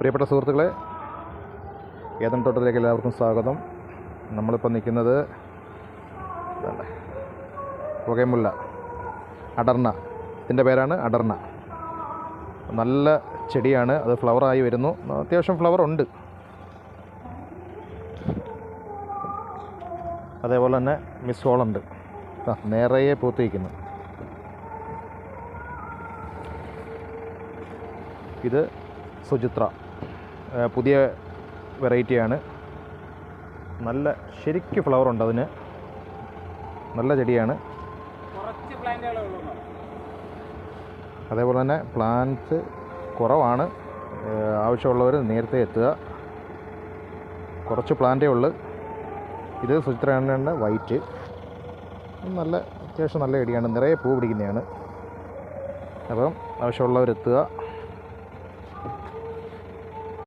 പ്രിയപ്പെട്ട സുഹൃത്തുക്കളെ, ഏതൻ തോട്ടത്തിലേക്ക് എല്ലാവർക്കും സ്വാഗതം. നമ്മളിപ്പോൾ നിൽക്കുന്നത് പുകയമുല്ല, അടർണ. ഇതിൻ്റെ പേരാണ് അടർണ. നല്ല ചെടിയാണ്, അത് ഫ്ലവറായി വരുന്നു. അത്യാവശ്യം ഫ്ലവർ ഉണ്ട്. അതേപോലെ തന്നെ മിസ് ഹോളുണ്ട്, നിറയെ പൂത്തിരിക്കുന്നു. ഇത് സുചിത്ര, പുതിയ വെറൈറ്റിയാണ്. നല്ല ശരിക്ക് ഫ്ലവർ ഉണ്ട്, അതിന് നല്ല ചെടിയാണ്. അതേപോലെ തന്നെ പ്ലാന്റ്സ് കുറവാണ്. ആവശ്യമുള്ളവർ നേരത്തെ എത്തുക. കുറച്ച് പ്ലാന്റേ ഉള്ളൂ. ഇത് സുചിത്രയാണ്, വൈറ്റ്. അത്യാവശ്യം നല്ല ചെടിയാണ്, നിറയെ പൂ പിടിക്കുന്നതാണ്. അപ്പം ആവശ്യമുള്ളവരെത്തുക.